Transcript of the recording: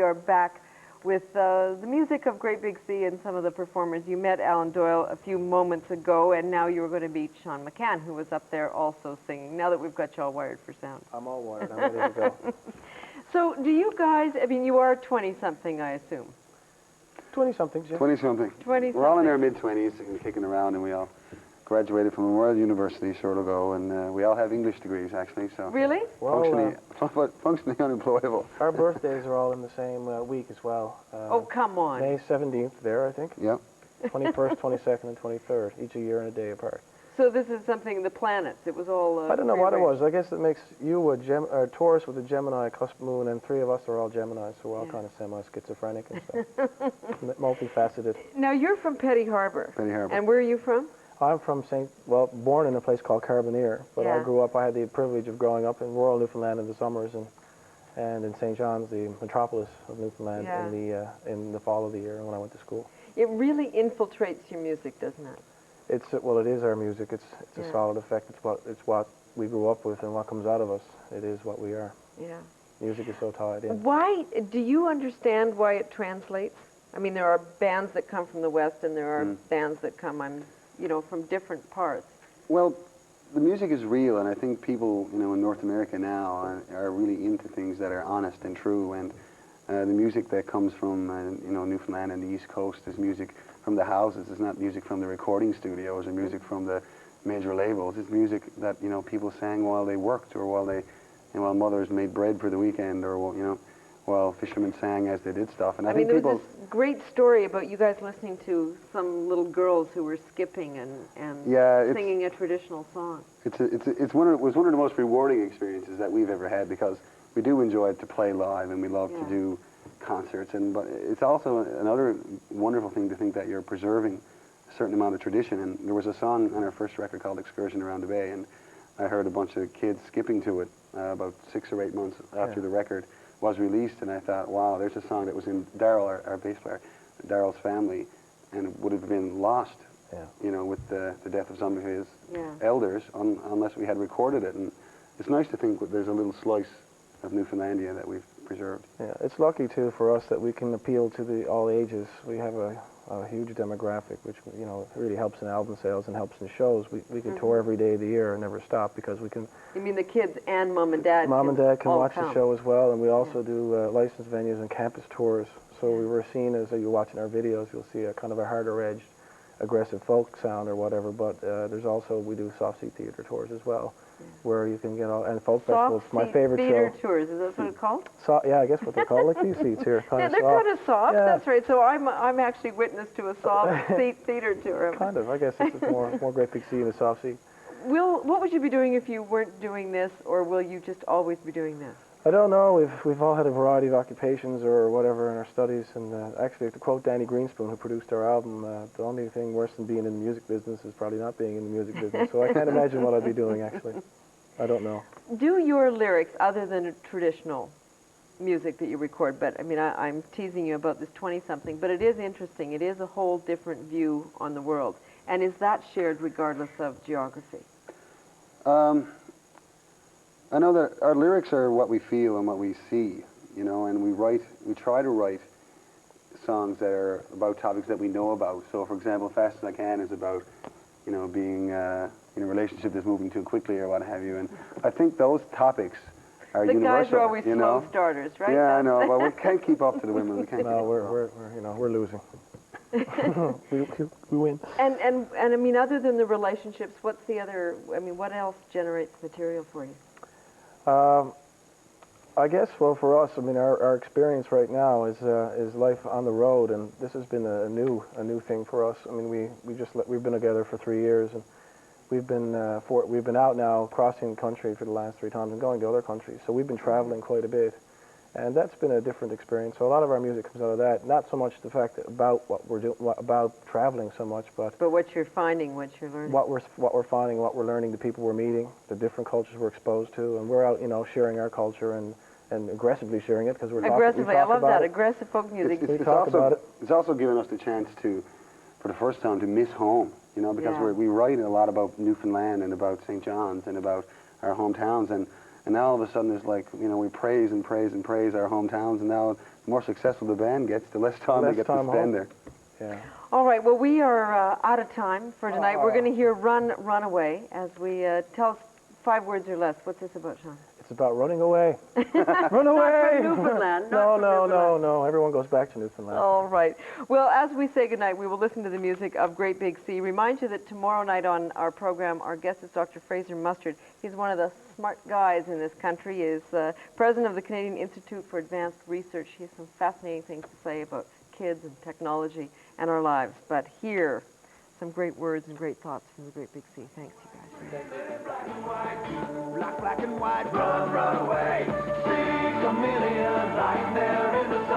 are back with the music of Great Big Sea and some of the performers. You met Alan Doyle a few moments ago, and now you're going to meet Sean McCann, who was up there also singing, now that we've got you all wired for sound. I'm all wired. I'm ready to go. So do you guys, I mean, you are 20-something, I assume. 20-somethings, yeah. 20-something. 20-something. We're all in our mid-20s and kicking around, and we all graduated from a Royal University short ago, and we all have English degrees, actually, so... Really? Functionally unemployable. Our birthdays are all in the same week as well. Oh, come on. May 17th there, I think. Yep. 21st, 22nd, and 23rd, each a year and a day apart. So this is something, the planets, it was all... I don't know what it was. I guess it makes you a Taurus with a Gemini cusp moon, and three of us are all Geminis, so we're all kind of semi-schizophrenic and stuff. Multifaceted. Now, you're from Petty Harbor. Petty Harbor. And where are you from? I'm from born in a place called Carbonear, but I grew up, I had the privilege of growing up in rural Newfoundland in the summers and in St. John's, the metropolis of Newfoundland, in the fall of the year when I went to school. It really infiltrates your music, doesn't it? Well, it is our music. It's a solid effect. It's what we grew up with and what comes out of us. It is what we are. Yeah. Music is so tied in. Why, do you understand why it translates? I mean, there are bands that come from the West and there are bands that come, you know, from different parts. Well, the music is real, and I think people, you know, in North America now are really into things that are honest and true, and the music that comes from, you know, Newfoundland and the East Coast is music from the houses. It's not music from the recording studios or music from the major labels. It's music that, you know, people sang while they worked, or while mothers made bread for the weekend, or, you know, while fishermen sang as they did stuff. And I think there was this great story about you guys listening to some little girls who were skipping and singing a traditional song. It was one of the most rewarding experiences that we've ever had, because we do enjoy to play live and we love to do concerts. But it's also another wonderful thing to think that you're preserving a certain amount of tradition. And there was a song on our first record called Excursion Around the Bay, and I heard a bunch of kids skipping to it about 6 or 8 months after the record was released, and I thought, wow, there's a song that was in Daryl, our bass player, Daryl's family, and it would have been lost, you know, with the death of some of his elders, unless we had recorded it. And it's nice to think that there's a little slice of Newfoundlandia that we've preserved. Yeah, it's lucky too for us that we can appeal to all ages. We have a huge demographic, which, you know, really helps in album sales and helps in shows. We can tour every day of the year and never stop, because we can... You mean the kids and mom and dad? Mom and dad can watch the show as well, and we also do licensed venues and campus tours. So we were seen, as you're watching our videos, you'll see a kind of a harder-edged, aggressive folk sound or whatever, but there's also, we do soft-seat theater tours as well, where you can get all, and folk festivals, my favorite theater tours, is that what it's called? Yeah, I guess what they're called, like these seats here. They're kind of soft, that's right. So I'm actually witness to a soft seat theater tour. Kind of, I guess it's more Great Big Sea and a soft seat. What would you be doing if you weren't doing this, or will you just always be doing this? I don't know. We've all had a variety of occupations or whatever in our studies, and actually, to quote Danny Greenspoon, who produced our album, the only thing worse than being in the music business is probably not being in the music business. So I can't imagine what I'd be doing, actually. I don't know. Do your lyrics, other than traditional music that you record, but I mean, I'm teasing you about this 20-something, but it is interesting. It is a whole different view on the world. And is that shared regardless of geography? I know that our lyrics are what we feel and what we see, you know, and we try to write songs that are about topics that we know about. So, for example, Fast As I Can is about, you know, being in a relationship that's moving too quickly or what have you. And I think those topics are universal. The guys are always slow starters, right? Yeah, I know, but we can't keep up to the women. We can't. No, we're losing. we win. And I mean, other than the relationships, what's the other? I mean, what else generates material for you? I guess, well, for us, I mean, our experience right now is life on the road, and this has been a new thing for us. I mean, we've been together for 3 years, and we've been out now crossing the country for the last 3 times and going to other countries. So we've been traveling quite a bit, and that's been a different experience. So a lot of our music comes out of that. Not so much the fact about what we're doing, about traveling so much, but what you're finding, what you're learning. What we're finding, what we're learning, the people we're meeting, the different cultures we're exposed to, and we're out, you know, sharing our culture and aggressively sharing it, because we're aggressively. I love that it. Aggressive folk music. It's also given us the chance to, for the first time, to miss home. You know, because we write a lot about Newfoundland and about St. John's and about our hometowns, and And now all of a sudden there's like, you know, we praise and praise and praise our hometowns, and now the more successful the band gets, the less time they get to spend there. Yeah. All right, well, we are out of time for tonight. We're going to hear Run, Run Away as we tell us 5 words or less. What's this about, Sean? It's about running away. Run away! Not from Newfoundland. No. Everyone goes back to Newfoundland. All right. Well, as we say goodnight, we will listen to the music of Great Big Sea. Remind you that tomorrow night on our program, our guest is Dr. Fraser Mustard. He's one of the smart guys in this country. He is president of the Canadian Institute for Advanced Research. He has some fascinating things to say about kids and technology and our lives. But here, some great words and great thoughts from the Great Big Sea. Thanks, you guys. Black and white, run, run away. See chameleon right there in the sun.